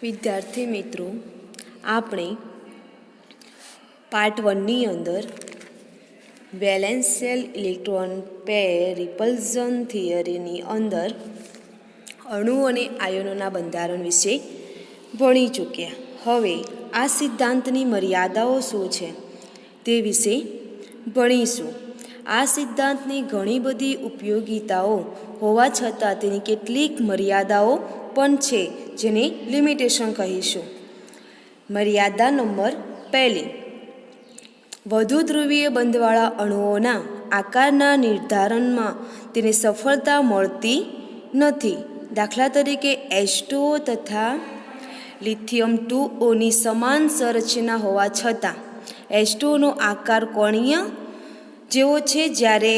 વિદ્યાર્થી મિત્રો, આપણે પાર્ટ 1ની અંદર valence shell electron pair repulsion થિયરીની અંદર અણુ અને આયનોના બંધારણ વિશે ભણી ચૂક્યા. હવે આ સિદ્ધાંતની મર્યાદાઓ શું છે તે વિશે ભણીશું. આ સિદ્ધાંતની ઘણી બધી ઉપયોગિતાઓ હોવા છતાં તેની કેટલીક મર્યાદાઓ પણ છે, જેને લિમિટેશન કહીશું. મર્યાદા નંબર 1, વધુ ધ્રુવીય બંધવાળા અણુઓના આકારના નિર્ધારણમાં તેને સફળતા મળતી નથી. દાખલા તરીકે H2O તથા લિથિયમ 2Oની સમાન સંરચના હોવા છતાં H2Oનો આકાર કોણીય જેવો છે, જ્યારે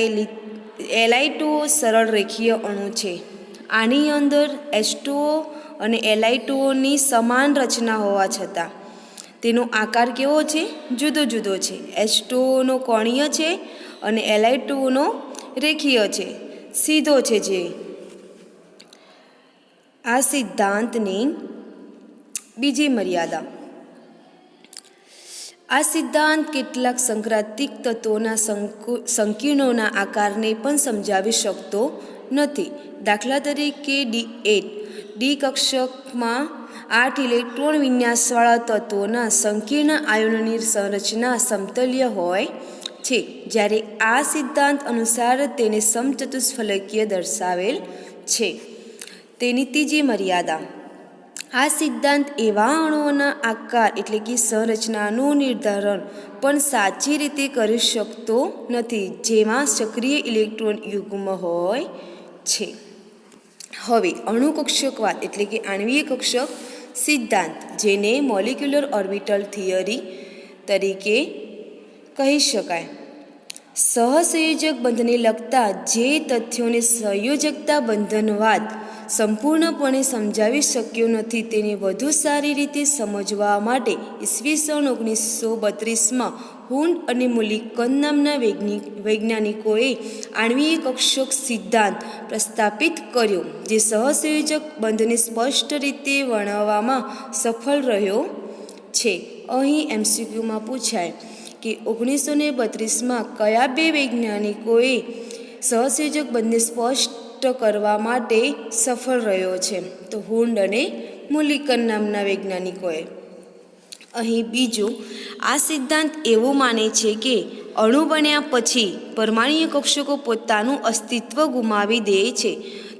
Li2O સરળ રેખીય અણુ છે. આની અંદર H2O અને Li2Oની સમાન રચના હોવા છતાં તેનો આકાર કેવો છે? જુદો જુદો છે. H2Oનો કોણીય છે અને Li2Oનો રેખીય છે, સીધો છે. જે આ સિદ્ધાંતની બીજી મર્યાદા. આ સિદ્ધાંત કેટલાક સંક્રાંતિક તત્વોના સંકીર્ણોના આકારને પણ સમજાવી શકતો નથી. દાખલા તરીકે D કક્ષકમાં 8 ઇલેક્ટ્રોન વિન્યાસવાળા તત્વોના સંકીર્ણ આયનોની સંરચના સમતલ્ય હોય છે, જ્યારે આ સિદ્ધાંત અનુસાર તેને સમચતુષ્ફલકીય દર્શાવેલ છે. તેની ત્રીજી મર્યાદા. આ સિદ્ધાંત એવા અણુઓના આકાર એટલે કે સંરચનાનું નિર્ધારણ પણ સાચી રીતે કરી શકતો નથી જેમાં સક્રિય ઇલેક્ટ્રોન યુગ્મ હોય છે. હવે અણુ કક્ષકવાદ એટલે કે આણ્વીય કક્ષક સિદ્ધાંત, જેને મોલિક્યુલર ઓર્બિટલ થિયરી તરીકે કહી શકાય. સહસંયોજક બંધને લગતા જે તથ્યોને સંયોજકતા બંધનવાદ સંપૂર્ણપણે સમજાવી શક્યો નથી, તેને વધુ સારી રીતે સમજવા માટે ઈસવીસન 1932માં હુન્ડ અને મુલિકન નામના વૈજ્ઞાનિકોએ આણ્વીય કક્ષક સિદ્ધાંત પ્રસ્તાપિત કર્યો, જે સહસંયોજક બંધને સ્પષ્ટ રીતે વર્ણવવામાં સફળ રહ્યો છે. અહીં MCQમાં પૂછાય કે 1932માં કયા બે વૈજ્ઞાનિકોએ સહસંયોજક બંધને સ્પષ્ટ કરવા માટે સફળ રહ્યો છે? તો હુન્ડ અને મુલિકન નામના વૈજ્ઞાનિકોએ. અહીં બીજું, આ સિદ્ધાંત એવું માને છે કે અણુ બન્યા પછી પરમાણ્વીય કક્ષકો પોતાનું અસ્તિત્વ ગુમાવી દે છે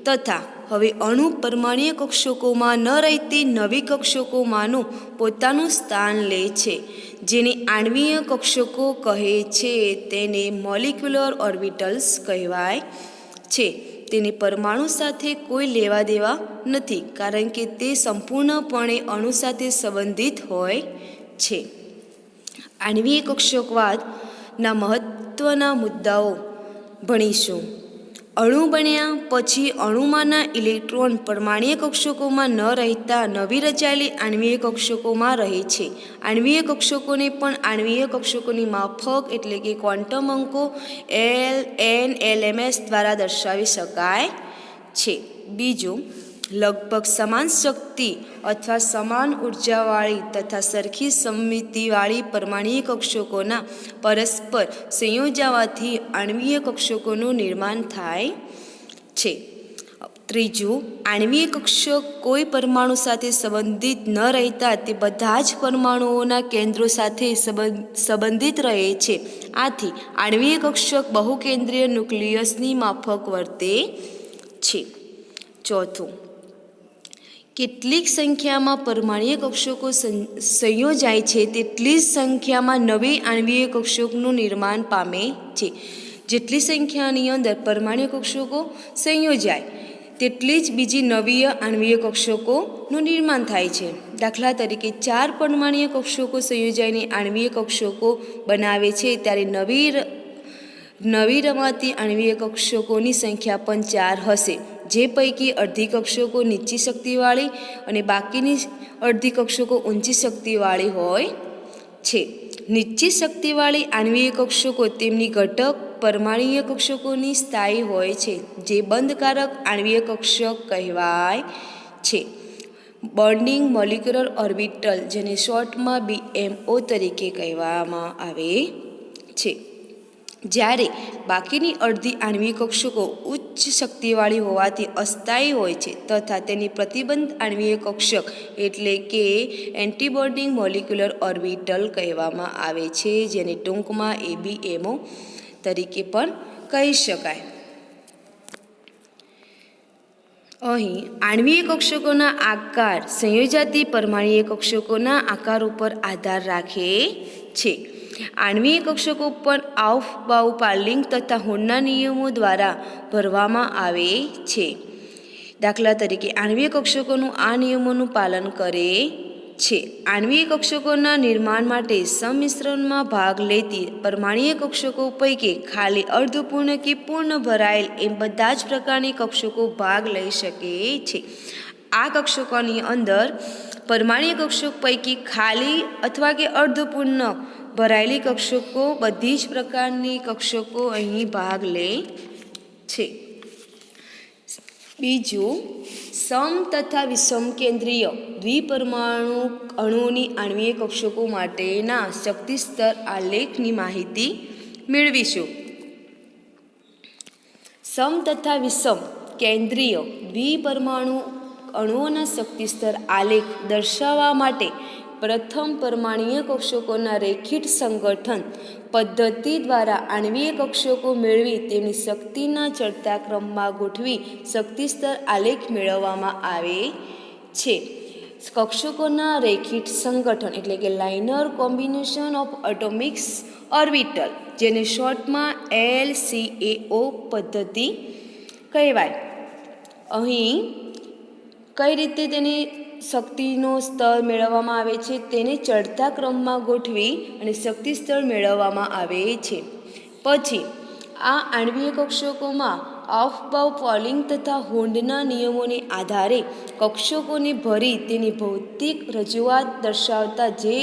તથા હવે અણુ પરમાણ્વીય કક્ષકોમાં ન રહેતી નવી કક્ષકોમાંનું પોતાનું સ્થાન લે છે, જેને આણ્વીય કક્ષકો કહે છે. તેને મોલિક્યુલર ઓર્બિટલ્સ કહેવાય છે. તેને પરમાણુ સાથે કોઈ લેવા દેવા નથી, કારણ કે તે સંપૂર્ણપણે અણુ સાથે સંબંધિત હોય છે. આણ્વીય કક્ષકવાદના મહત્વના મુદ્દાઓ ભણીશું. અણુ બન્યા પછી અણુમાંના ઇલેક્ટ્રોન પરમાણ્વીય કક્ષકોમાં ન રહેતા નવી રચાયેલી આણ્વીય કક્ષકોમાં રહે છે. આણ્વીય કક્ષકોને પણ આણ્વીય કક્ષકોની માફક એટલે કે ક્વોન્ટમ અંકો L, N, LMS દ્વારા દર્શાવી શકાય છે. બીજું, લગભગ સમાન શક્તિ અથવા સમાન ઉર્જાવાળી તથા સરખી સમમિતિવાળી પરમાણ્વીય કક્ષકોના પરસ્પર સંયોજવાથી આણ્વીય કક્ષકોનું નિર્માણ થાય છે. ત્રીજું, આણ્વીય કક્ષક કોઈ પરમાણુ સાથે સંબંધિત ન રહેતા તે બધા જ પરમાણુઓના કેન્દ્રો સાથે સંબંધિત રહે છે. આથી આણ્વીય કક્ષક બહુકેન્દ્રીય ન્યુક્લિયસની માફક વર્તે છે. ચોથું, કેટલીક સંખ્યામાં પરમાણ્વીય કક્ષકો સંયોજાય છે તેટલી જ સંખ્યામાં નવી આણ્વીય કક્ષકનું નિર્માણ પામે છે. જેટલી સંખ્યાની અંદર પરમાણ્વીય કક્ષકો સંયોજાય તેટલી જ બીજી નવી આણ્વીય કક્ષકોનું નિર્માણ થાય છે. દાખલા તરીકે 4 પરમાણ્વીય કક્ષકો સંયોજાઈને આણ્વીય કક્ષકો બનાવે છે, ત્યારે નવી રમાતી આણ્વીય કક્ષકોની સંખ્યા પણ 4 હશે, જે પૈકી અડધી કક્ષકો નીચી શક્તિવાળી અને બાકીની અડધી કક્ષકો ઊંચી શક્તિવાળી હોય છે. નીચી શક્તિવાળી આણ્વીય કક્ષકો તેમની ઘટક પરમાણ્વીય કક્ષકોની સ્થાયી હોય છે, જે બંધકારક આણ્વીય કક્ષક કહેવાય છે. બોન્ડિંગ મોલિક્યુલર ઓર્બિટલ, જેને શોર્ટમાં BMO તરીકે કહેવામાં આવે છે. જ્યારે બાકીની અડધી આણ્વિક કક્ષકો ઉચ્ચ શક્તિવાળી હોવાથી અસ્થાયી હોય છે તથા તેની પ્રતિબંધ આણ્વિક કક્ષક એટલે કે એન્ટીબોન્ડિંગ મોલિક્યુલર ઓર્બિટલ કહેવામાં આવે છે, જેને ટૂંકમાં ABMO તરીકે પણ કહી શકાય. અહીં આણ્વીય કક્ષકોના આકાર સંયોજાતી પરમાણ્વીય કક્ષકોના આકાર ઉપર આધાર રાખે છે. આણ્વીય કક્ષકો પણ આઉફબાઉ પાર્લિંગ તથા હોર્નના નિયમો દ્વારા ભરવામાં આવે છે. દાખલા તરીકે આણ્વીય કક્ષકોનું આ નિયમોનું પાલન કરે છે. આણ્વીય કક્ષકોના નિર્માણ માટે સંમિશ્રણમાં ભાગ લેતી પરમાણ્વીય કક્ષકો પૈકી ખાલી અર્ધપૂર્ણ કે પૂર્ણ ભરાયેલ એમ બધા જ પ્રકારની કક્ષકો ભાગ લઈ શકે છે. આ કક્ષકોની અંદર પરમાણ્વીય કક્ષક પૈકી ખાલી અથવા કે અર્ધપૂર્ણ ભરાયેલી કક્ષકો બધી જ પ્રકારની કક્ષકો અહીં ભાગ લે છે. બીજું, સમ તથા વિષમ કેન્દ્રીય દ્વિપરમાણુ અણુઓની આણ્વીય કક્ષકો માટેના શક્તિ સ્તર આલેખની માહિતી મેળવીશું. સમ તથા વિષમ કેન્દ્રીય દ્વિપરમાણુ અણુઓના શક્તિ સ્તર આલેખ દર્શાવવા માટે પ્રથમ પરમાણ્વીય કક્ષકોના રેખીય સંગઠન પદ્ધતિ દ્વારા આણ્વીય કક્ષકો મેળવી તેમની શક્તિના ચડતા ક્રમમાં ગોઠવી શક્તિ સ્તર આલેખ મેળવવામાં આવે છે. કક્ષકોના રેખીય સંગઠન એટલે કે લાઇનર કોમ્બિનેશન ઓફ એટોમિક્સ ઓર્બિટલ, જેને શોર્ટમાં LCAO પદ્ધતિ કહેવાય. અહીં કઈ રીતે તેની શક્તિનો સ્તર મેળવવામાં આવે છે તેને ચડતા ક્રમમાં ગોઠવી અને શક્તિ સ્તર મેળવવામાં આવે છે. પછી આ આણ્વીય કક્ષકોમાં આઉફબાઉ પોલિંગ તથા હોર્નના નિયમોને આધારે કક્ષકોને ભરી તેની ભૌતિક રજૂઆત દર્શાવતા જે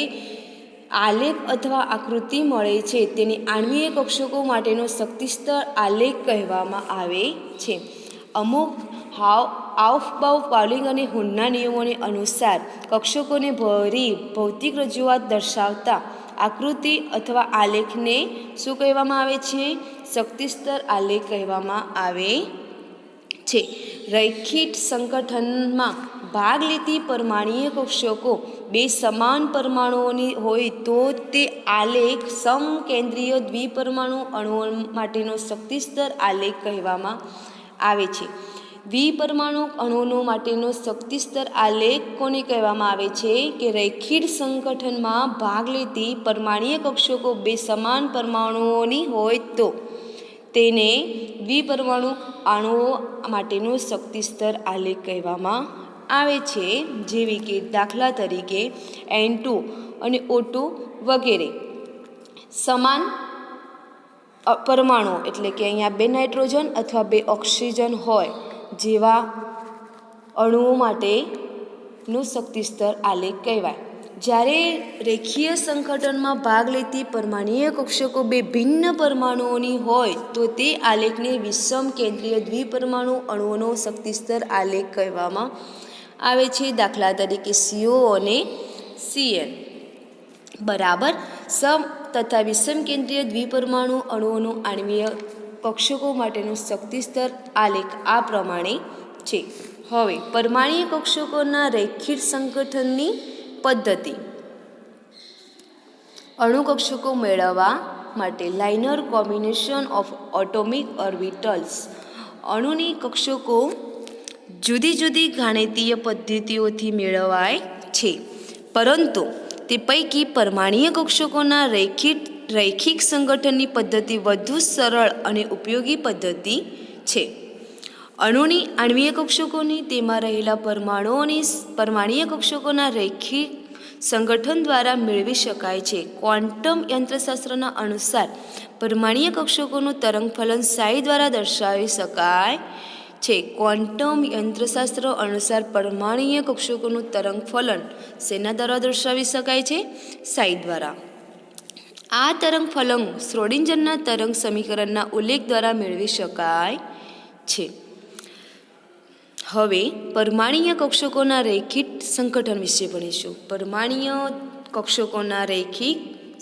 આલેખ અથવા આકૃતિ મળે છે તેને આણ્વીય કક્ષકો માટેનો શક્તિ સ્તર આલેખ કહેવામાં આવે છે. અમુક આઉફબાઉ પોલિંગ અને હોર્નના નિયમોને અનુસાર કક્ષકોને ભરી ભૌતિક રજૂઆત દર્શાવતા આકૃતિ અથવા આલેખને શું કહેવામાં આવે છે? શક્તિ સ્તર આલેખ કહેવામાં આવે છે. રૈખિક સંગઠનમાં ભાગ લેતી પરમાણ્વીય કક્ષકો બે સમાન પરમાણુઓની હોય તો તે આલેખ સમકેન્દ્રીય દ્વિપરમાણુ અણુઓ માટેનો શક્તિ સ્તર આલેખ કહેવામાં આવે છે. દ્વિપરમાણુ અણુઓ માટેનો શક્તિ સ્તર આલેખ કોને કહેવામાં આવે છે કે રૈખિક સંગઠનમાં ભાગ લેતી પરમાણ્વીય કક્ષકો બે સમાન પરમાણુઓની હોય તો તેને દ્વિપરમાણુ અણુઓ માટેનો શક્તિ સ્તર આલેખ કહેવામાં આવે છે. જેવી કે દાખલા તરીકે N2 અને O2 વગેરે સમાન પરમાણુ એટલે કે અહીંયા બે નાઇટ્રોજન અથવા બે ઓક્સિજન હોય જેવા અણુઓ માટેનું શક્તિ સ્તર આલેખ કહેવાય. જ્યારે રેખીય સંગઠનમાં ભાગ લેતી પરમાણ્વીય કક્ષકો બે ભિન્ન પરમાણુઓની હોય તો તે આલેખને વિષમ કેન્દ્રીય દ્વિપરમાણુ અણુઓનો શક્તિ સ્તર આલેખ કહેવામાં આવે છે. દાખલા તરીકે CO અને Cl બરાબર સમ તથા વિષમ કેન્દ્રીય દ્વિપરમાણુ અણુઓનું આણ્વીય કક્ષકો માટેનું શક્તિ સ્તર આલેખ આ પ્રમાણે છે. હવે પરમાણ્વીય કક્ષકોના રેખીય સંગઠનની પદ્ધતિ. અણુ કક્ષકો મેળવવા માટે linear combination of atomic orbitals. અણુની કક્ષકો જુદી જુદી ગાણિતીય પદ્ધતિઓથી મેળવાય છે, પરંતુ તે પૈકી પરમાણ્વીય કક્ષકોના રૈખિક સંગઠનની પદ્ધતિ વધુ સરળ અને ઉપયોગી પદ્ધતિ છે. અણુની આણ્વીય કક્ષકોની તેમાં રહેલા પરમાણુઓની પરમાણ્વીય કક્ષકોના રૈખિક સંગઠન દ્વારા મેળવી શકાય છે. ક્વોન્ટમ યંત્રશાસ્ત્રના અનુસાર પરમાણ્વીય કક્ષકોનું તરંગફલન સાઈ દ્વારા દર્શાવી શકાય છે. ક્વોન્ટમ યંત્રશાસ્ત્ર અનુસાર પરમાણ્વીય કક્ષકોનું તરંગફલન શેના દ્વારા દર્શાવી શકાય છે? સાઈ દ્વારા. આ તરંગફલન શ્રોડિંજરના તરંગ સમીકરણના ઉલ્લેખ દ્વારા મેળવી શકાય છે. હવે પરમાણ્વીય કક્ષકોના રૈખિક સંગઠન વિશે ભણીશું. પરમાણ્વીય કક્ષકોના રૈખિક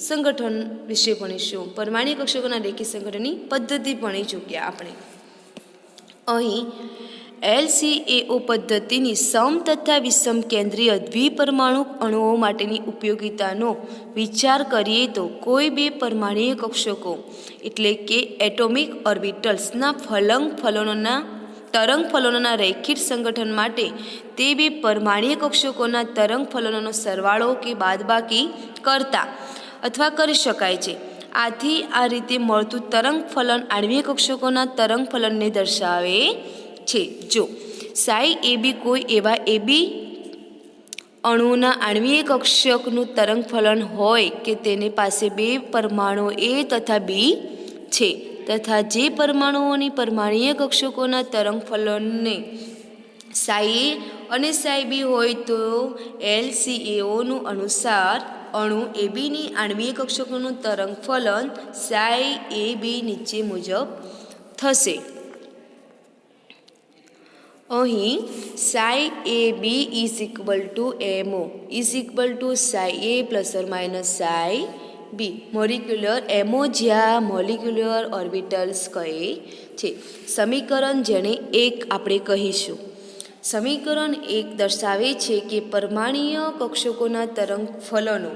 સંગઠન વિશે ભણીશું. પરમાણ્વીય કક્ષકોના રૈખિક સંગઠનની પદ્ધતિ ભણી ચૂક્યા આપણે. અહીં LCAO પદ્ધતિની સમ તથા વિષમ કેન્દ્રીય દ્વિપરમાણુ અણુઓ માટેની ઉપયોગિતાનો વિચાર કરીએ તો કોઈ બે પરમાણ્વીય કક્ષકો એટલે કે એટોમિક ઓર્બિટલ્સના તરંગ ફલનોના રૈખિક સંગઠન માટે તે બે પરમાણ્વીય કક્ષકોના તરંગ ફલનોનો સરવાળો કે બાદબાકી કરતા અથવા કરી શકાય છે. આથી આ રીતે મળતું તરંગ ફલન આણ્વીય કક્ષકોના તરંગ ફલનને દર્શાવે છે. જો સાઈ AB કોઈ એવા AB અણુના આણ્વીય કક્ષકનું તરંગ ફલન હોય કે તેની પાસે બે પરમાણુ A તથા B છે તથા જે પરમાણુઓની પરમાણ્વીય કક્ષકોના તરંગ ફલનને સાઈ A અને સાઈ B હોય તો LCAOનું અનુસાર અણુ ABની આણ્વીય કક્ષકોનું તરંગ ફલન સાઈ AB નીચે મુજબ થશે. અહીં psi AB is equal to MO is equal to psi A plus or minus psi B. Molecular MO જ્યાં મોલિક્યુલર ઓર્બિટલ્સ કહે છે. સમીકરણ જેને 1 આપણે કહીશું. સમીકરણ 1 દર્શાવે છે કે પરમાણ્વીય કક્ષકોના તરંગ ફલનો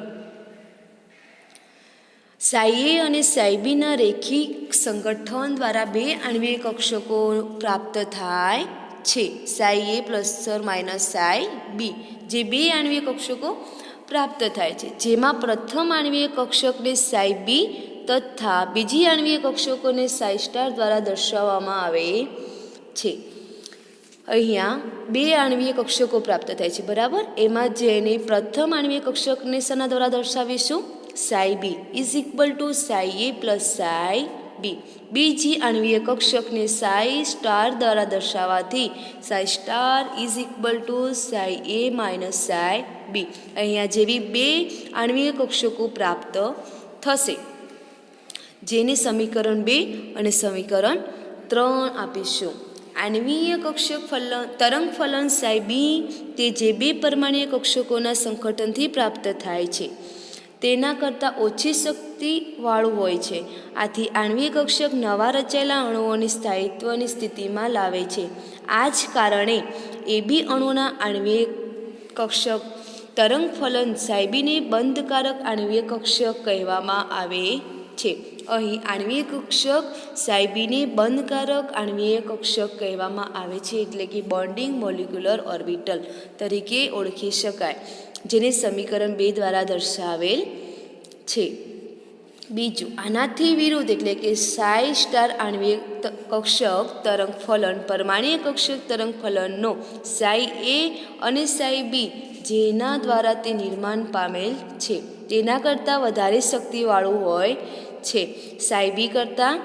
સાઈ A અને સાઈ B ના રેખિક સંગઠન દ્વારા બે આણ્વીય કક્ષકો પ્રાપ્ત થાય છે. Psi A plus or minus psi B જે બે આણ્વીય કક્ષકો પ્રાપ્ત થાય છે, જેમાં પ્રથમ આણ્વીય કક્ષકને સાઈ B તથા બીજી આણ્વીય કક્ષકોને સાઈ સ્ટાર દ્વારા દર્શાવવામાં આવે છે. અહીંયા બે આણ્વીય કક્ષકો પ્રાપ્ત થાય છે, બરાબર. એમાં જેને પ્રથમ આણ્વીય કક્ષકને શેના દ્વારા દર્શાવીશું? Psi B is equal to psi A plus psi B. બીજી આણ્વીય કક્ષકને સાઈ સ્ટાર દ્વારા દર્શાવવાથી psi star is equal to psi A minus psi B. અહીંયા જેવી બે આણ્વીય કક્ષકો પ્રાપ્ત થશે, જેને સમીકરણ 2 અને સમીકરણ 3 આપીશું. આણ્વીય કક્ષક તરંગ ફલન સાઈ B તે જે બે પરમાણ્વીય કક્ષકોના સંગઠનથી પ્રાપ્ત થાય છે તેના કરતાં ઓછી શક્તિવાળું હોય છે. આથી આણ્વીય કક્ષક નવા રચાયેલા અણુઓની સ્થાયિત્વની સ્થિતિમાં લાવે છે. આ જ કારણે AB અણુના આણ્વીય કક્ષક તરંગ ફલન સાઈ B ને બંધકારક આણ્વીય કક્ષક કહેવામાં આવે છે. અહીં આણ્વીય કક્ષક સાઈ B ને બંધકારક આણ્વીય કક્ષક કહેવામાં આવે છે, એટલે કે બોન્ડિંગ મોલિક્યુલર ઓર્બિટલ તરીકે ઓળખી શકાય, જેને સમીકરણ 2 દ્વારા દર્શાવેલ છે. બીજું, આનાથી વિરુદ્ધ એટલે કે સાઈ સ્ટાર આણ્વીય કક્ષક તરંગ ફલન પરમાણ્વીય કક્ષક તરંગ ફલનનો સાઈ A અને સાઈ B જેના દ્વારા તે નિર્માણ પામેલ છે તેના કરતાં વધારે શક્તિવાળું હોય છે. સાઈ B કરતાં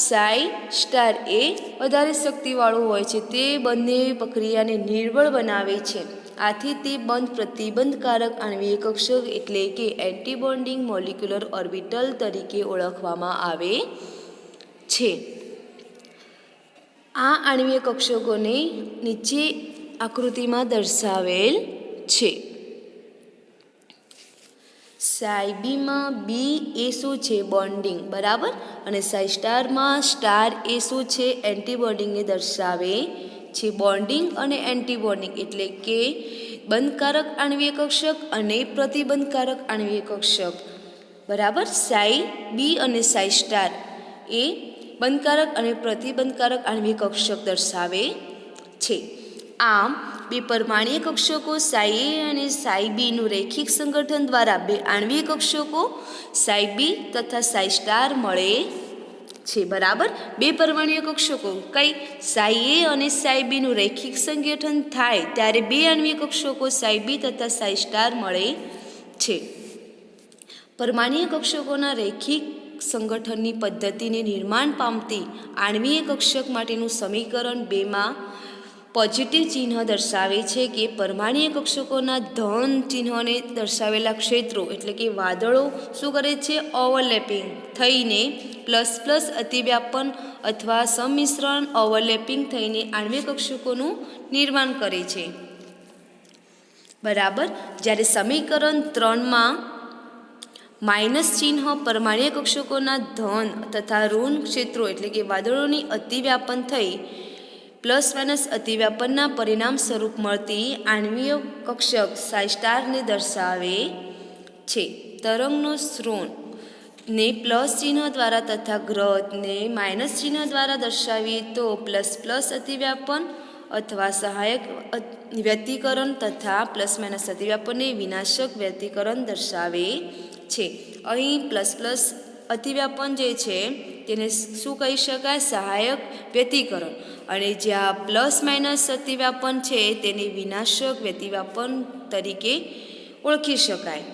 સાઈ સ્ટાર A વધારે શક્તિવાળું હોય છે. તે બંને પ્રક્રિયાને નિર્બળ બનાવે છે. આથી તે પ્રતિબંધકારક આણ્વીય કક્ષક એટલે કે એન્ટીબોન્ડિંગ મોલિક્યુલર ઓર્બિટલ તરીકે ઓળખવામાં આવે છે. આ આણ્વીય કક્ષકોને નીચે આકૃતિમાં દર્શાવેલ છે. સાઈ B માં B એ શું છે? બોન્ડિંગ, બરાબર. અને સાઈ સ્ટારમાં સ્ટાર એ શું છે? એન્ટીબોન્ડિંગને દર્શાવે છે. બોન્ડિંગ અને એન્ટીબોન્ડિંગ એટલે કે બંધકારક આણ્વીય કક્ષક અને પ્રતિબંધકારક આણ્વીય કક્ષક, બરાબર. સાઈ B અને સાઈ સ્ટાર એ બંધકારક અને પ્રતિબંધકારક આણ્વીય કક્ષક દર્શાવે છે. આમ બે પરમાણ્વીય કક્ષકો સાઈ A અને સાઈ B નું રૈખિક સંગઠન દ્વારા બે આણ્વીય કક્ષકો સાઈ B તથા સાઈ સ્ટાર મળે છે, બરાબર. બે પરમાણ્વીય કક્ષકો કઈ સાઈ A અને સાઈ B નું રૈખિક સંગઠન થાય ત્યારે બે આણ્વીય કક્ષકો સાઈ B તથા સાઈ સ્ટાર મળે છે. પરમાણ્વીય કક્ષકોના રૈખિક સંગઠનની પદ્ધતિને નિર્માણ પામતી આણ્વીય કક્ષક માટેનું સમીકરણ 2 માં પોઝિટિવ ચિહ્ન દર્શાવે છે કે પરમાણ્વીય કક્ષકોના ધન ચિહ્નને દર્શાવેલા ક્ષેત્રો એટલે કે વાદળો શું કરે છે? ઓવરલેપિંગ થઈને પ્લસ પ્લસ અતિવ્યાપન અથવા સંમિશ્રણ ઓવરલેપિંગ થઈને આણ્વીય કક્ષકોનું નિર્માણ કરે છે. બરાબર. જ્યારે સમીકરણ 3માં માઇનસ ચિહ્ન પરમાણ્વીય કક્ષકોના ધન તથા ઋણ ક્ષેત્રો એટલે કે વાદળોની અતિવ્યાપન થઈ પ્લસ માઇનસ અતિવ્યાપનના પરિણામ સ્વરૂપ મળતી આણ્વીય કક્ષક સાઈ સ્ટારને દર્શાવે છે. તરંગનો સ્રોત ને પ્લસ ચિહ્ન દ્વારા તથા ગ્રહને માઇનસ ચિહ્ન દ્વારા દર્શાવીએ તો પ્લસ પ્લસ અતિવ્યાપન અથવા સહાયક વ્યતિકરણ તથા પ્લસ માઇનસ અતિવ્યાપનને વિનાશક વ્યતિકરણ દર્શાવે છે. અહીં પ્લસ પ્લસ અતિવ્યાપન જે છે તેને શું કહી શકાય? સહાયક વ્યતિકરણ. અને જ્યાં પ્લસ માઇનસ અતિવ્યાપન છે તેને વિનાશક વ્યતિવ્યાપન તરીકે ઓળખી શકાય.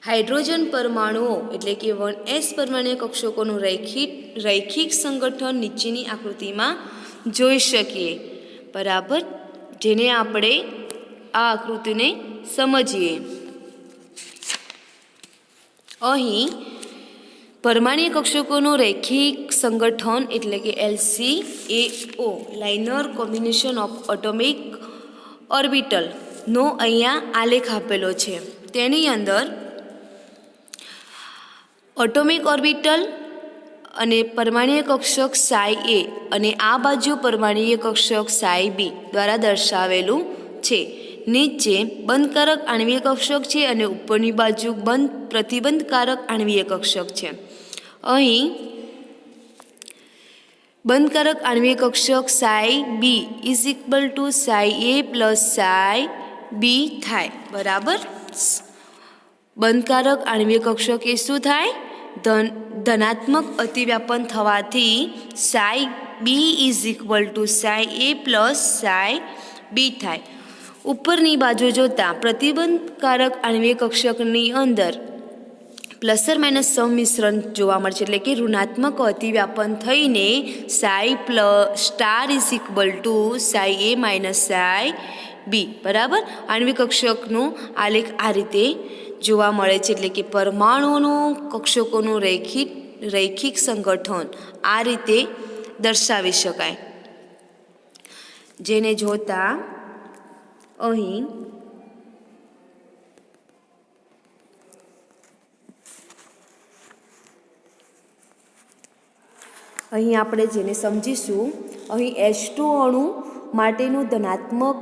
હાઇડ્રોજન પરમાણુઓ એટલે કે 1s પરમાણ્વીય કક્ષકોનું રૈખિક સંગઠન નીચેની આકૃતિમાં જોઈ શકીએ. બરાબર. જેને આપણે આ આકૃતિને સમજીએ. અહીં પરમાણ્વીય કક્ષકોનું રૈખિક સંગઠન એટલે કે LCAO linear combination of atomic ઓર્બિટલનો અહીંયા આલેખ આપેલો છે. તેની અંદર એટોમિક ઓર્બિટલ અને પરમાણ્વીય કક્ષક સાઈ એ અને આ બાજુ પરમાણ્વીય કક્ષક સાઈ બી દ્વારા દર્શાવેલું છે. નીચે બંધકારક આણ્વીય કક્ષક છે અને ઉપરની બાજુ પ્રતિબંધકારક આણ્વીય કક્ષક છે. અહીં બંધકારક આણ્વીય કક્ષક psi B is equal to psi A plus psi B થાય. બરાબર. બંધકારક આણ્વીય કક્ષક એ શું થાય? ધનાત્મક અતિવ્યાપન થવાથી psi B is equal to psi A plus psi B થાય. ઉપરની બાજુ જોતાં પ્રતિબંધકારક આણ્વીય કક્ષકની અંદર પ્લસર માઇનસ સંમિશ્રણ જોવા મળશે એટલે કે ઋણાત્મક અતિવ્યાપન થઈને psi star is equal to psi A minus psi B. બરાબર. આણ્વીય કક્ષકનું આલેખ આ રીતે જોવા મળે છે એટલે કે પરમાણુઓનું કક્ષકોનું રૈખિક સંગઠન આ રીતે દર્શાવી શકાય. જેને જોતા અહીં આપણે જેને સમજીશું. અહીં H2 અણુ માટેનું ધનાત્મક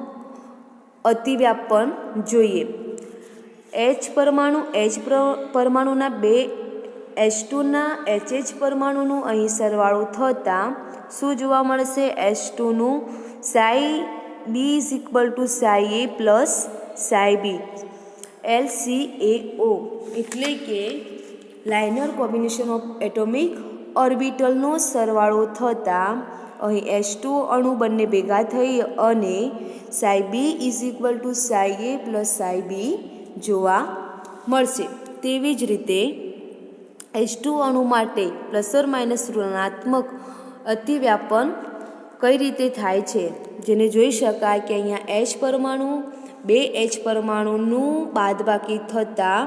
અતિવ્યાપન જોઈએ. H પરમાણુના બે H2ના HH પરમાણુનું અહીં સરવાળો થતાં શું જોવા મળશે? H2નું psi B is equal to psi A plus psi B. LCAO એટલે કે લાઇનર કોમ્બિનેશન ઓફ એટોમિક ઓર્બિટલનો સરવાળો થતાં અહીં H2 અણુ બંને ભેગા થઈ અને psi B is equal to psi A plus psi B જોવા મળશે. તેવી જ રીતે H2 અણુ માટે પ્લસર માઇનસ ઋણાત્મક અતિવ્યાપન કઈ રીતે થાય છે? જેને જોઈ શકાય કે અહીંયા H પરમાણુ બે H પરમાણુનું બાદબાકી થતાં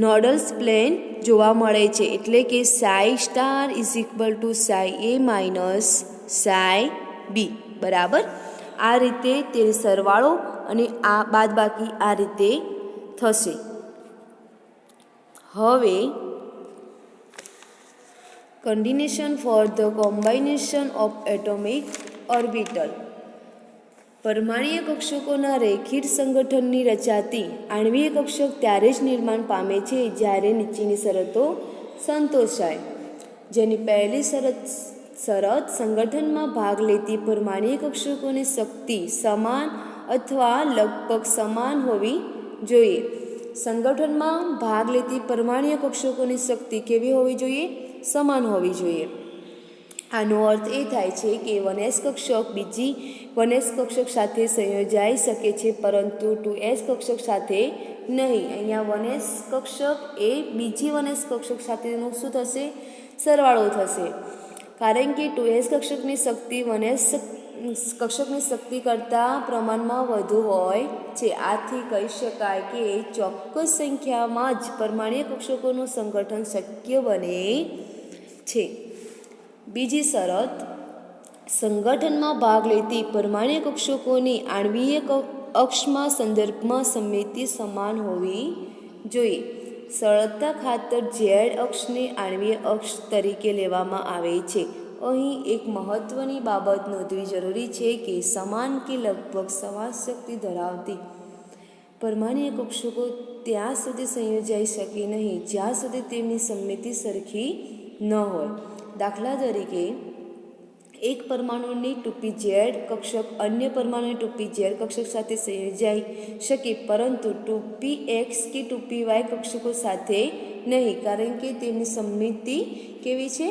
નોડલ્સ પ્લેન જોવા મળે છે એટલે કે psi star is equal to psi A minus psi B. બરાબર. આ રીતે તે સરવાળો અને આ બાદબાકી આ રીતે થશે. હવે condition for the combination of atomic orbital. પરમાણ્વીય કક્ષકોના રેખીય સંગઠનની રચાતી આણ્વીય કક્ષક ત્યારે જ નિર્માણ પામે છે જ્યારે નીચેની શરતો સંતોષાય. જેની પહેલી શરત સંગઠનમાં ભાગ લેતી પરમાણ્વીય કક્ષકોની શક્તિ સમાન અથવા લગભગ સમાન હોવી જોઈએ. સંગઠનમાં ભાગ લેતી પરમાણ્વીય કક્ષકોની શક્તિ કેવી હોવી જોઈએ? સમાન હોવી જોઈએ. આનો અર્થ એ થાય છે કે 1s કક્ષક બીજી 1s કક્ષક સાથે સંયોજાઈ શકે છે પરંતુ 2s કક્ષક સાથે નહીં. અહીંયા 1s કક્ષક એ બીજી 1s કક્ષક સાથેનું શું થશે? સરવાળો થશે. કારણ કે 2s કક્ષકની શક્તિ 1s કક્ષકની શક્તિ કરતાં પ્રમાણમાં વધુ હોય છે. આથી કહી શકાય કે ચોક્કસ સંખ્યામાં જ પરમાણ્વીય કક્ષકોનું સંગઠન શક્ય બને છે. બીજી શરત, સંગઠનમાં ભાગ લેતી પરમાણ્વીય કક્ષકોની આણ્વિય અક્ષમાં સંદર્ભમાં સમમિતિ સમાન હોવી જોઈએ. સરળતા ખાતર z અક્ષને આણ્વિય અક્ષ તરીકે લેવામાં આવે છે. અહીં એક મહત્વની બાબત નોંધવી જરૂરી છે કે સમાન કે લગભગ સમાન શક્તિ ધરાવતી પરમાણ્વીય કક્ષકો ત્યાં સુધી સંયોજાઈ શકે નહીં જ્યાં સુધી તેમની સમમિતિ સરખી ન હોય. દાખલા તરીકે, એક પરમાણુની 2p z કક્ષક અન્ય પરમાણુની 2p z કક્ષક સાથે સંયોજાઈ શકે, પરંતુ 2px કે 2py કક્ષકો સાથે નહીં, કારણ કે તેમની સમમિતિ કેવી છે?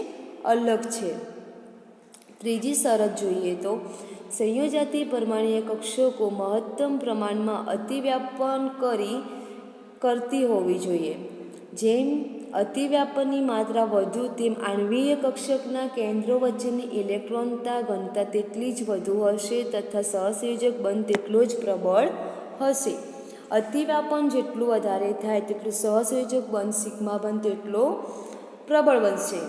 અલગ છે. ત્રીજી શરત જોઈએ તો સંયોજાતી પરમાણ્વીય કક્ષકો મહત્તમ પ્રમાણમાં અતિવ્યાપન કરતી હોવી જોઈએ. જેમ અતિવ્યાપનની માત્રા વધુ, તેમ આણ્વિય કક્ષકના કેન્દ્રો વચ્ચેની ઇલેક્ટ્રોનતા ઘનતા તેટલી જ વધુ હશે તથા સહસંયોજક બંધ તેટલો જ પ્રબળ હશે. અતિવ્યાપન જેટલું વધારે થાય તેટલું સહસંયોજક બંધ સિગ્મા બંધ તેટલો પ્રબળ બનશે.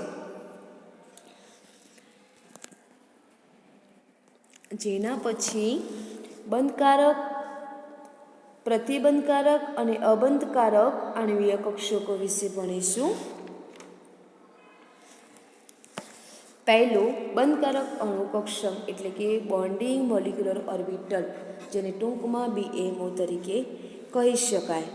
જેના પછી બંધકારક, પ્રતિબંધકારક અને અબંધકારક આણ્વિય કક્ષકો વિશે ભણીશું. પહેલું, બંધકારક અણુ કક્ષક એટલે કે બોન્ડિંગ મોલિક્યુલર ઓર્બિટલ, જેને ટૂંકમાં BMO તરીકે કહી શકાય.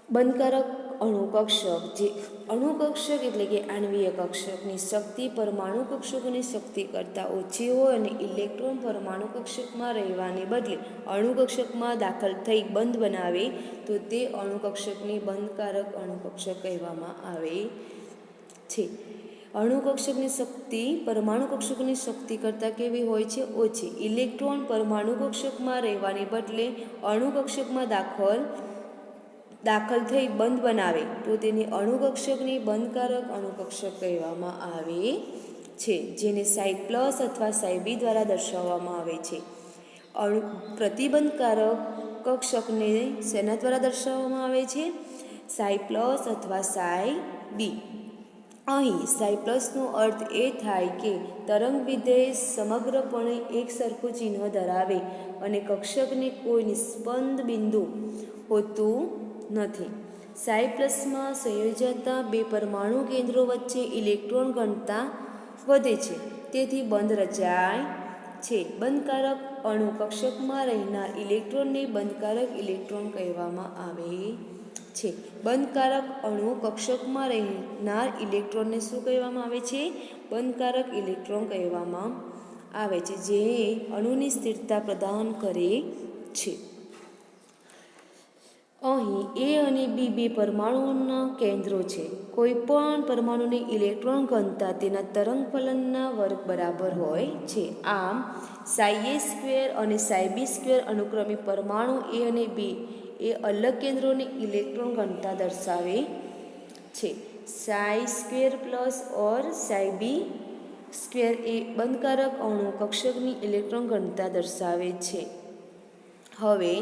બંધકારક અણુ કક્ષક, જે અણુ કક્ષક એટલે કે આણ્વિય કક્ષકની શક્તિ પરમાણુ કક્ષકોની શક્તિ કરતાં ઓછી હોય અને ઇલેક્ટ્રોન પરમાણુ કક્ષકમાં રહેવાને બદલે અણુ કક્ષકમાં દાખલ થઈ બંધ બનાવે તો તે અણુ કક્ષકની બંધકારક અણુ કક્ષક કહેવામાં આવે છે. અણુ કક્ષકની શક્તિ પરમાણુ કક્ષકોની શક્તિ કરતાં કેવી હોય છે? ઓછી. ઇલેક્ટ્રોન પરમાણુ કક્ષકમાં રહેવાને બદલે અણુ કક્ષકમાં દાખલ થઈ બંધ બનાવે તો તેને અણુ કક્ષકની બંધકારક અણુ કક્ષક કહેવામાં આવે છે, જેને ψ+ અથવા ψb દ્વારા દર્શાવવામાં આવે છે. પ્રતિબંધકારક કક્ષકને શેના દ્વારા દર્શાવવામાં આવે છે? ψ+ અથવા ψb. અહીં ψ+ નો અર્થ એ થાય કે તરંગ વિધેય સમગ્રપણે એક સરખું ચિહ્ન ધરાવે અને કક્ષકને કોઈ નિસ્પંદ બિંદુ હોતું નથી. ψ+ માં સંયોજાતા બે પરમાણુ કેન્દ્રો વચ્ચે ઇલેક્ટ્રોન ઘનતા વધે છે, તેથી બંધ રચાય છે. બંધકારક અણુ કક્ષકમાં રહેનાર ઇલેક્ટ્રોનને બંધકારક ઇલેક્ટ્રોન કહેવામાં આવે છે. બંધકારક અણુ કક્ષકમાં રહેનાર ઇલેક્ટ્રોનને શું કહેવામાં આવે છે? બંધકારક ઇલેક્ટ્રોન કહેવામાં આવે છે, જે અણુની સ્થિરતા પ્રદાન કરે છે. અહીં A અને B બે પરમાણુઓના કેન્દ્રો છે. કોઈપણ પરમાણુની ઇલેક્ટ્રોન ઘનતા તેના તરંગફલનના વર્ગ બરાબર હોય છે. આમ ψa² અને ψb² અનુક્રમે પરમાણુ A અને B એ અલગ કેન્દ્રોની ઇલેક્ટ્રોન ઘનતા દર્શાવે છે. ψ² ઓર ψb² એ બંધકારક અણુ કક્ષકની ઇલેક્ટ્રોન ઘનતા દર્શાવે છે. હવે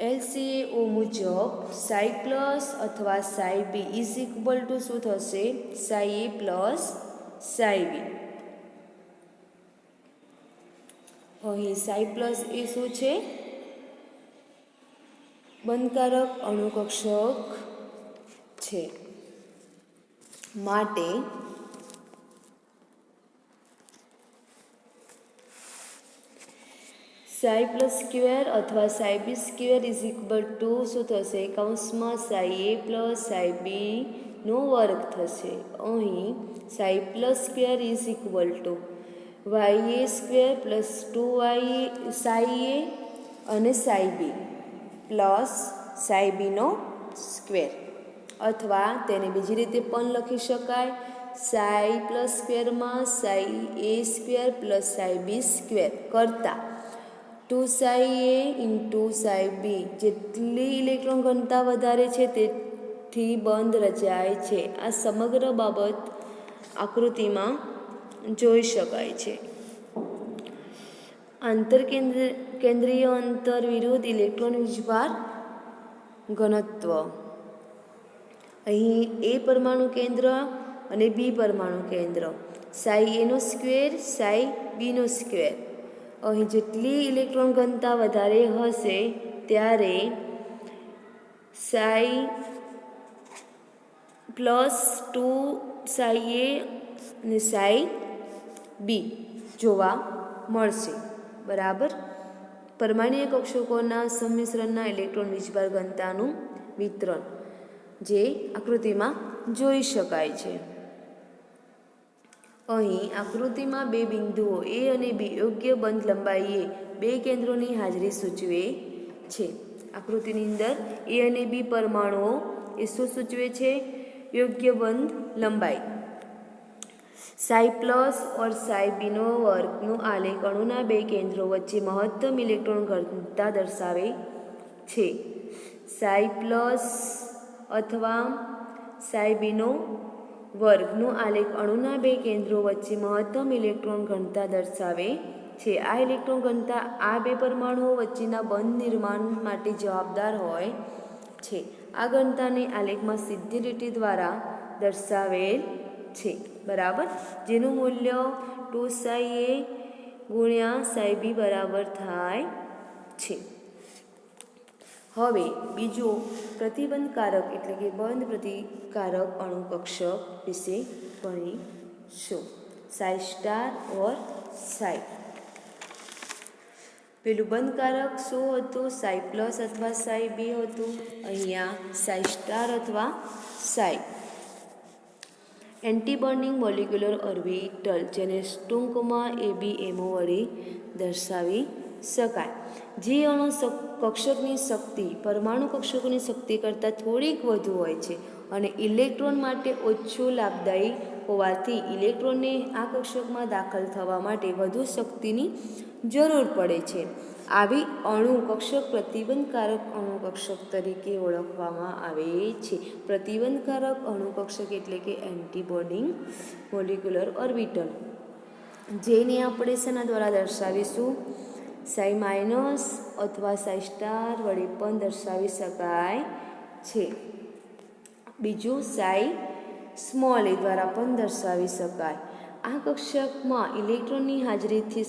LCAO મુજબ ψ+ અથવા ψb શું થશે? ψa + ψb. અહીં ψ+ એ શું છે? બંધકારક અણુ કક્ષક છે. માટે ψ+² અથવા ψb² શું થશે? કૌંસમાં ψa + ψb નો વર્ગ થશે. અહીં ψ+² ya² + 2ψa અને ψb પ્લસ ψb નો સ્ક્વેર, અથવા તેને બીજી રીતે પણ લખી શકાય. ψ+² માં ψa² + ψb² કરતાં 2ψa × ψb જેટલી ઇલેક્ટ્રોન ઘનતા વધારે છે થી બંધ રચાય છે. આ સમગ્ર બાબત આકૃતિમાં જોઈ શકાય છે. કેન્દ્રીય અંતર વિરુદ્ધ ઇલેક્ટ્રોન વીજભાર ઘનત્વ. અહીં એ પરમાણુ કેન્દ્ર અને બી પરમાણુ કેન્દ્ર, સાઈ એનો સ્ક્વેર, સાઈ બીનો સ્ક્વેર. અહીં જેટલી ઇલેક્ટ્રોન ઘનતા વધારે હશે ત્યારે સાઈ +2 સાઈ એ અને સાઈ બી જોવા મળશે. બરાબર. પરમાણ્વીય કક્ષકોના સંમિશ્રણના ઇલેક્ટ્રોન વીજભાર ઘનતાનું વિતરણ જે આકૃતિમાં જોઈ શકાય છે. અહીં આકૃતિમાં બે બિંદુઓ એ અને બી યોગ્ય બંધ લંબાઈએ બે કેન્દ્રોની હાજરી સૂચવે છે. આકૃતિની અંદર એ અને બી પરમાણુઓ એ શું સૂચવે છે? યોગ્ય બંધ લંબાઈ. સાઈ પ્લસ ઓર સાઈ બીનો વર્ગનું આલેખ અણુના બે કેન્દ્રો વચ્ચે મહત્તમ ઇલેક્ટ્રોન ઘનતા દર્શાવે છે. સાઈ પ્લસ અથવા સાઈ બીનો વર્ગનું આલેખ અણુના બે કેન્દ્રો વચ્ચે મહત્તમ ઇલેક્ટ્રોન ઘનતા દર્શાવે છે. આ ઇલેક્ટ્રોન ઘનતા આ બે પરમાણુઓ વચ્ચેના બંધ નિર્માણ માટે જવાબદાર હોય છે. આ ઘનતાને આલેખમાં સીધી લીટી દ્વારા દર્શાવેલ છે. બરાબર. જેનું મૂલ્ય 2 સાઈ એ ગુણ્યા સાઈ બી બરાબર થાય છે. હવે બીજો પ્રતિબંધકારક એટલે કે બંધ પ્રતિકારક અણુ કક્ષક વિશે ભણીશું. સાઈ સ્ટાર ઓર સાઈ. પેલું બંધકારક શું હતું? સાઈ પ્લસ અથવા સાઈ બી હતું. અહીંયા સાઈ સ્ટાર અથવા psi. Antibonding molecular orbital જેને ટૂંકમાં ABMO વડે દર્શાવી શકાય. જે અણુ કક્ષકની શક્તિ પરમાણુ કક્ષકોની શક્તિ કરતાં થોડીક વધુ હોય છે અને ઇલેક્ટ્રોન માટે ઓછું લાભદાયી હોવાથી ઇલેક્ટ્રોનને આ કક્ષકમાં દાખલ થવા માટે વધુ શક્તિની જરૂર પડે છે. આવી અણુ કક્ષક પ્રતિબંધકારક અણુ કક્ષક તરીકે ઓળખવામાં આવે છે. પ્રતિબંધકારક અણુ કક્ષક એટલે કે એન્ટી બર્નિંગ મોલિક્યુલર ઓર્બિટલ, જેને આપણે શેના દ્વારા દર્શાવીશું? સાઈ માઇનસ અથવા સાઈ સ્ટાર વડે પણ દર્શાવી શકાય છે. બીજું સાઈ સ્મોલ એ દ્વારા પણ દર્શાવી શકાય. આ કક્ષકમાં ઇલેક્ટ્રોનની હાજરીથી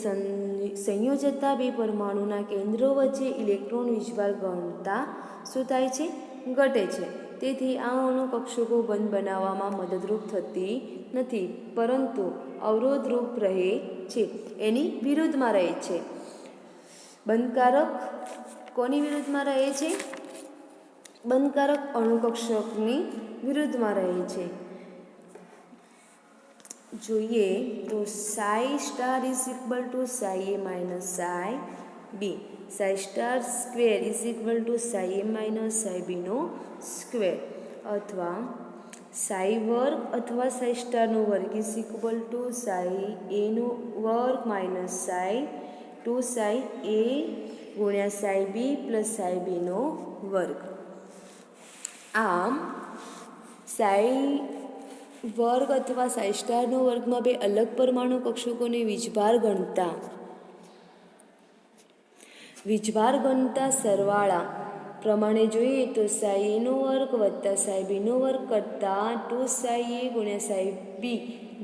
સંયોજતા બે પરમાણુના કેન્દ્રો વચ્ચે ઇલેક્ટ્રોન વીજભાર ઘનતા શું થાય છે? ઘટે છે. તેથી આ અણુ કક્ષકો બંધ બનાવવામાં મદદરૂપ થતી નથી, પરંતુ અવરોધરૂપ રહે છે, એની વિરુદ્ધમાં રહે છે. બંધકારક કોની વિરુદ્ધમાં રહે છે? બંધકારક અણુ કક્ષકની વિરુદ્ધમાં રહે છે. જોઈએ તો psi star is equal to psi A minus psi B. Psi star square is equal to psi A minus psi બીનો સ્ક્વેર, અથવા સાઈ વર્ગ અથવા સાઈ સ્ટારનો વર્ગ ઇઝ ઇક્વલ ટુ સાઈ એનો વર્ગ માઇનસ સાઈ 2 સાઈ એ ગુણ્યા સાઈ બી પ્લસ સાઈ બીનો વર્ગ. આમ સાઈ વર્ગ અથવા સાઈ સ્ટારનો વર્ગમાં બે અલગ પરમાણુ કક્ષકોની વીજભાર ઘનતા સરવાળા પ્રમાણે જોઈએ તો સાઈ એનો વર્ગ વત્તા સાઈ બીનો વર્ગ કરતાં 2 સાઈ એ ગુણ્યા સાઈ બી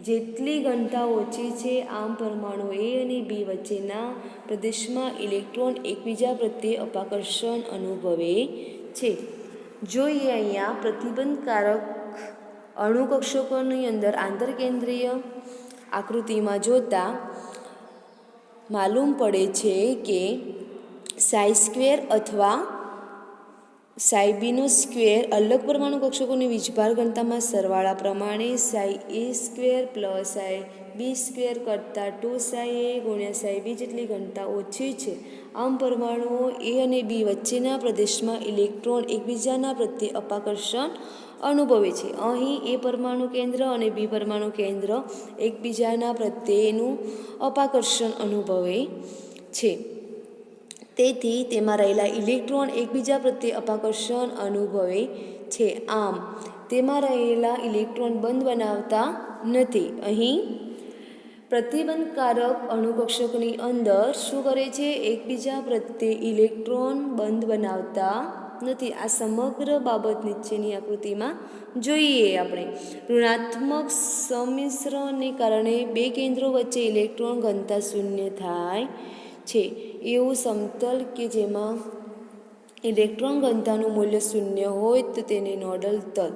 જેટલી ઘનતા ઓછી છે. આમ પરમાણુ એ અને બી વચ્ચેના પ્રદેશમાં ઇલેક્ટ્રોન એકબીજા પ્રત્યે અપાકર્ષણ અનુભવે છે. જોઈએ અહીંયા પ્રતિબંધકારક અણુ કક્ષકોની અંદર આંતરકેન્દ્રીય આકૃતિમાં જોતા માલુમ પડે છે કે સાઈ સ્ક્વેર અથવા સાઈ બીનો સ્ક્વેર અલગ પરમાણુ કક્ષકોની વીજભાર ઘનતામાં સરવાળા પ્રમાણે સાઈ એ સ્ક્વેર પ્લસ સાઈ બી સ્ક્વેર કરતાં 2 સાઈ એ ગુણ્યા સાઈ બી જેટલી ઘનતા ઓછી છે. આમ પરમાણુઓ એ અને બી વચ્ચેના પ્રદેશમાં ઇલેક્ટ્રોન એકબીજાના પ્રત્યે અપાકર્ષણ અનુભવે છે. અહીં એ પરમાણુ કેન્દ્ર અને બી પરમાણુ કેન્દ્ર એકબીજાના પ્રત્યેનું અપાકર્ષણ અનુભવે છે. તેથી તેમાં રહેલા ઇલેક્ટ્રોન એકબીજા પ્રત્યે અપાકર્ષણ અનુભવે છે. આમ તેમાં રહેલા ઇલેક્ટ્રોન બંધ બનાવતા નથી. અહીં પ્રતિબંધકારક અણુકક્ષકની અંદર શું કરે છે? એકબીજા પ્રત્યે ઇલેક્ટ્રોન બંધ બનાવતા નથી. આ સમગ્ર બાબત નીચેની આકૃતિમાં જોઈએ આપણે. ઋણાત્મક સંમિશ્રણને કારણે બે કેન્દ્રો વચ્ચે ઇલેક્ટ્રોન ઘનતા શૂન્ય થાય છે. એવું સમતલ કે જેમાં ઇલેક્ટ્રોન ઘનતાનું મૂલ્ય શૂન્ય હોય તો તેને નોડલ તલ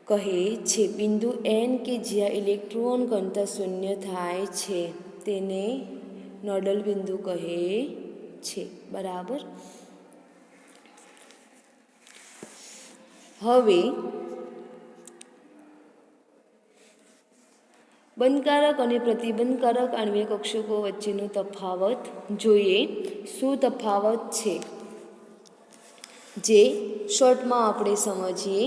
કહે છે. બિંદુ N કે જ્યાં ઇલેક્ટ્રોન ઘનતા શૂન્ય થાય છે તેને નોડલ બિંદુ કહે છે. બરાબર. હવે બંધકારક અને પ્રતિબંધકારક આણ્વિક કક્ષકો વચ્ચેનો તફાવત જોઈએ. શું તફાવત છે જે શોર્ટમાં આપણે સમજીએ.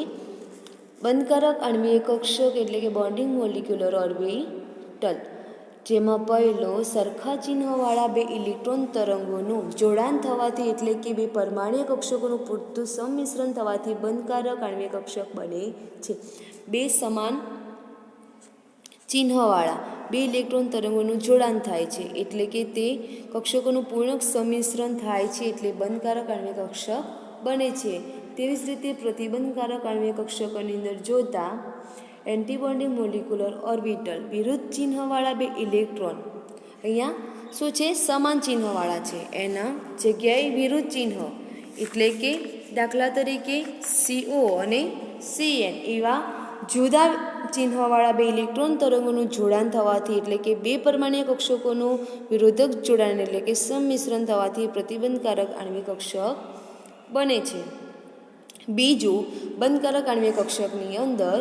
બંધકારક આણ્વિક કક્ષક એટલે કે બોન્ડિંગ મોલિક્યુલર ઓર્બિટલ, જેમાં પહેલો સરખા ચિહ્નવાળા બે ઇલેક્ટ્રોન તરંગોનું જોડાણ થવાથી એટલે કે બે પરમાણ્વીય કક્ષકોનું પૂરતું સંમિશ્રણ થવાથી બંધકારક આણ્વિક કક્ષક બને છે. બે સમાન ચિહ્નવાળા બે ઇલેક્ટ્રોન તરંગોનું જોડાણ થાય છે એટલે કે તે કક્ષકોનું પૂર્ણ સંમિશ્રણ થાય છે એટલે બંધકારક આણ્વિક કક્ષક બને છે. તેવી જ રીતે પ્રતિબંધકારક આણ્વિક કક્ષકોની અંદર જોતા એન્ટીબોન્ડિંગ મોલિક્યુલર ઓર્બિટલ, વિરુદ્ધ ચિહ્નવાળા બે ઇલેક્ટ્રોન, અહીંયા શું છે? સમાન ચિહ્નવાળા છે, એના જગ્યાએ વિરુદ્ધ ચિહ્ન એટલે કે દાખલા તરીકે CO અને CN એવા જુદા ચિહ્નવાળા બે ઇલેક્ટ્રોન તરંગોનું જોડાણ થવાથી એટલે કે બે પરમાણ્વીય કક્ષકોનું વિરોધક જોડાણ એટલે કે સંમિશ્રણ થવાથી પ્રતિબંધકારક આણ્વિક કક્ષક બને છે. બીજું, બંધકારક આણ્વિક કક્ષકની અંદર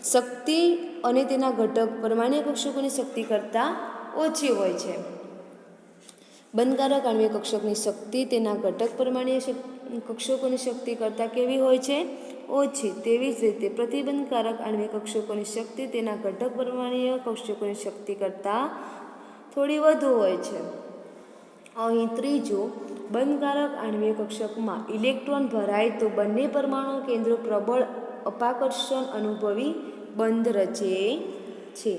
શક્તિ અને તેના ઘટક પરમાણ્વીય કક્ષકોની શક્તિ કરતાં ઓછી હોય છે. બંધકારક આણ્વિક કક્ષકની શક્તિ તેના ઘટક પરમાણ્વીય કક્ષકોની શક્તિ કરતાં કેવી હોય છે? ઓછી. તેવી જ રીતે પ્રતિબંધકારક આણ્વિક કક્ષકોની શક્તિ તેના ઘટક પરમાણ્વીય કક્ષકોની શક્તિ કરતાં થોડી વધુ હોય છે. અહીં ત્રીજું, બંધકારક આણ્વિક કક્ષકમાં ઇલેક્ટ્રોન ભરાય તો બંને પરમાણુ કેન્દ્રો પ્રબળ અપાકર્ષણ અનુભવી બંધ રચે છે.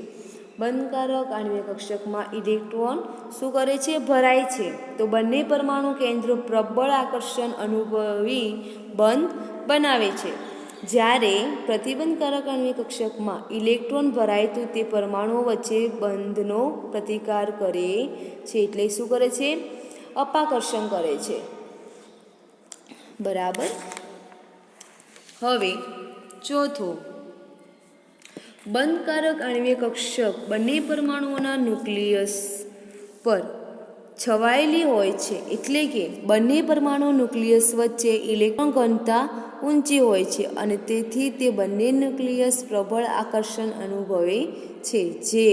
બંધકારક આણ્વિક કક્ષકમાં ઇલેક્ટ્રોન શું કરે છે? ભરાય છે તો બંને પરમાણુ કેન્દ્રો પ્રબળ આકર્ષણ અનુભવી બંધ બનાવે છે. જ્યારે પ્રતિબંધકારક આણ્વિક કક્ષકમાં ઇલેક્ટ્રોન ભરાય તો તે પરમાણુઓ વચ્ચે બંધનો પ્રતિકાર કરે છે એટલે શું કરે છે? અપાકર્ષણ કરે છે. બરાબર. હવે ચોથું, બંધકારક આણ્વિક કક્ષક બંને પરમાણુઓના ન્યુક્લિયસ પર છવાયેલી હોય છે એટલે કે બંને પરમાણુ ન્યુક્લિયસ વચ્ચે ઇલેક્ટ્રોન ઘનતા ઊંચી હોય છે અને તેથી તે બંને ન્યુક્લિયસ પ્રબળ આકર્ષણ અનુભવે છે જે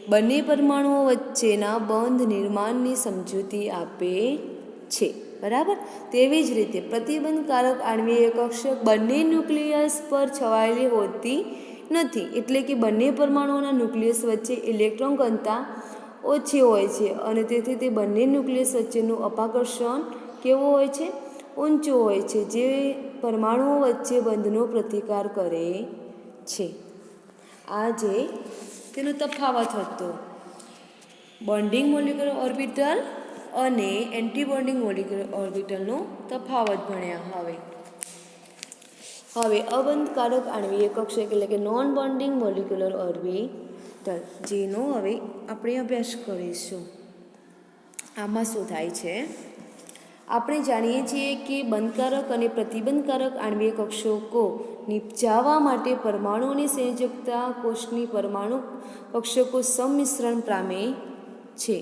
બંને પરમાણુઓ વચ્ચેના બંધ નિર્માણની સમજૂતી આપે છે. બરાબર. તેવી જ રીતે પ્રતિબંધકારક આણ્વિક કક્ષક બંને ન્યુક્લિયસ પર છવાયેલી હોતી નથી એટલે કે બંને પરમાણુઓના ન્યુક્લિયસ વચ્ચે ઇલેક્ટ્રોન ઘનતા ઓછી હોય છે અને તેથી તે બંને ન્યુક્લિયસ વચ્ચેનું અપાકર્ષણ કેવું હોય છે? ઊંચું હોય છે જે પરમાણુઓ વચ્ચે બંધનો પ્રતિકાર કરે છે. આ જે તેનો તફાવત હતો બોન્ડિંગ મોલિક્યુલર ઓર્બિટલ અને એન્ટીબોન્ડિંગ મોલિક્યુલર ઓર્બિટલનો તફાવત ભણ્યા. હવે અબંધકારક આણ્વિક કક્ષક એટલે કે નોન બોન્ડિંગ મોલિક્યુલર ઓર્બિટલ, જેનો હવે આપણે અભ્યાસ કરીશું. આમાં શું થાય છે? આપણે જાણીએ છીએ કે બંધકારક અને પ્રતિબંધકારક આણ્વિક કક્ષકો નિપજાવવા માટે પરમાણુઓની સંયોજકતા કોષની પરમાણુ કક્ષકો સંમિશ્રણ પામે છે.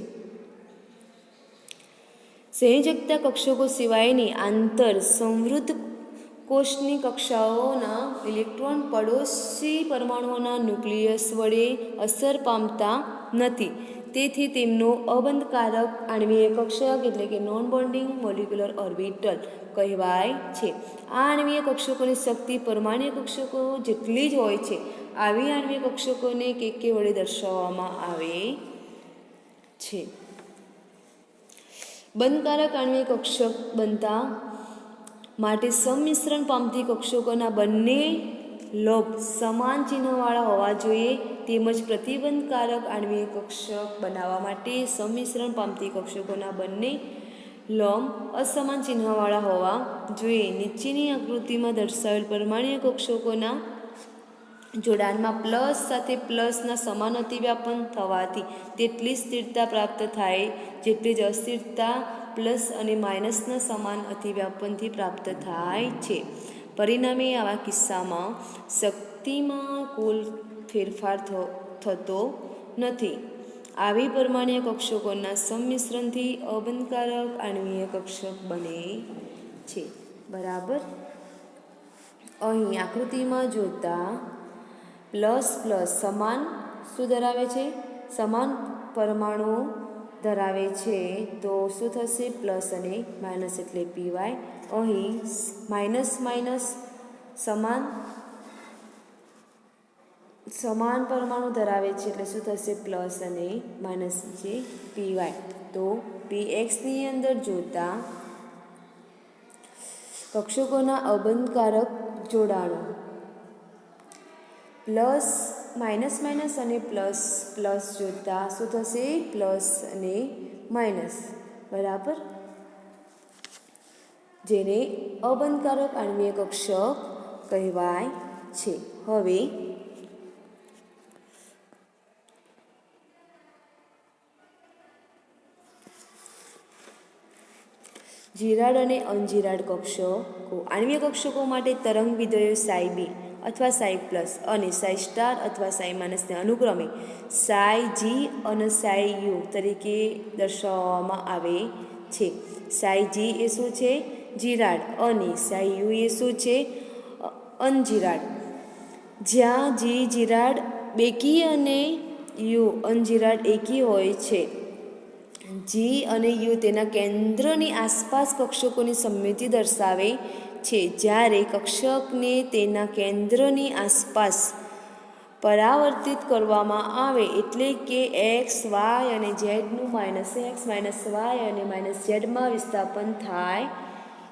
સંયોજકતા કક્ષકો સિવાયની આંતર સંવૃત કોષની કક્ષાઓના ઇલેક્ટ્રોન પડોશી પરમાણુઓના ન્યુક્લિયસ વડે અસર પામતા નથી. તેથી તેમનો અબંધકારક આણ્વિક કક્ષક એટલે કે નોન બોન્ડિંગ મોલિક્યુલર ઓર્બિટલ કહેવાય છે. આ આણ્વિક કક્ષકોની શક્તિ પરમાણ્વીય કક્ષકો જેટલી જ હોય છે. આવી આણ્વિક કક્ષકોને KK વડે દર્શાવવામાં આવે છે. બંધકારક આણ્વિક કક્ષક બનતા માટે સંમિશ્રણ પામતી કક્ષકોના બંને લોબ સમાન ચિહ્નવાળા હોવા જોઈએ. તેમજ પ્રતિબંધકારક આણ્વીય કક્ષક બનાવવા માટે સંમિશ્રણ પામતી કક્ષકોના બંને લોબ અસમાન ચિહ્નવાળા હોવા જોઈએ. નીચેની આકૃતિમાં દર્શાવેલ પરમાણ્વીય કક્ષકોના જોડાણમાં પ્લસ સાથે પ્લસના સમાન અતિવ્યાપન થવાથી તેટલી સ્થિરતા પ્રાપ્ત થાય જેટલી જ અસ્થિરતા પ્લસ અને માઇનસના સમાન અતિવ્યાપનથી પ્રાપ્ત થાય છે. પરિણામે આવા કિસ્સામાં શક્તિમાં કુલ ફેરફાર થતો નથી. આવી પરમાણ્વીય કક્ષકોના સંમિશ્રણથી અબંધકારક આણ્વીય કક્ષક બને છે. બરાબર. અહીં આકૃતિમાં જોતા પ્લસ પ્લસ સમાન શું ધરાવે છે? સમાન પરમાણુઓ ધરાવે છે. તો શું થશે? પ્લસ અને માઇનસ એટલે પીવાય. અહીં માઇનસ માઇનસ સમાન પરમાણુ ધરાવે છે એટલે શું થશે? પ્લસ અને માઇનસ જે પીવાય. તો પીએક્સની અંદર જોતા કક્ષકોના અબંધકારક જોડાણો પ્લસ માઇનસ માઇનસ અને પ્લસ પ્લસ જોતા શું થશે? પ્લસ અને માઇનસ. બરાબર. જેને અબંધકારક આણ્વીય કક્ષક કહેવાય છે. હવે જીરાડ અને અનજીરાડ કક્ષકો. આણ્વીય કક્ષકો માટે તરંગ વિધેયો સાઈ બી અથવા સાઈ પ્લસ અને સાઈ સ્ટાર અથવા સાઈ માઇનસને અનુક્રમે સાઈ જી અને સાઈ યુ તરીકે દર્શાવવામાં આવે છે. સાઈ જી એ શું છે? જીરાડ. અને સાઈ યુ એ શું છે? અનજીરાડ. જ્યાં જી જીરાડ બેકી અને યુ અનજીરાડ એકી હોય છે. જી અને યુ તેના કેન્દ્રની આસપાસ કક્ષકોની સમમિતિ દર્શાવે છે. જ્યારે કક્ષકને તેના કેન્દ્રની આસપાસ પરાવર્તિત કરવામાં આવે એટલે કે એક્સ વાય અને ઝેડનું માઇનસ એક્સ માઇનસ વાય અને માઇનસ ઝેડમાં વિસ્થાપન થાય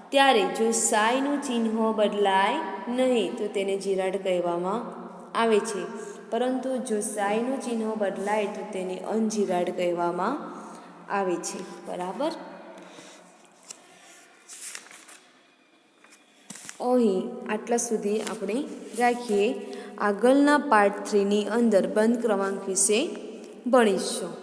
ત્યારે જો સાઈનું ચિહ્ન બદલાય નહીં તો તેને જીરાડ કહેવામાં આવે છે. પરંતુ જો સાઈનું ચિહ્ન બદલાય તો તેને અનજીરાડ કહેવામાં આવે છે. બરાબર. અહીં આટલા સુધી આપણે રાખીએ. આગળના પાર્ટ 3ની અંદર બંધ ક્રમાંક વિશે ભણીશું.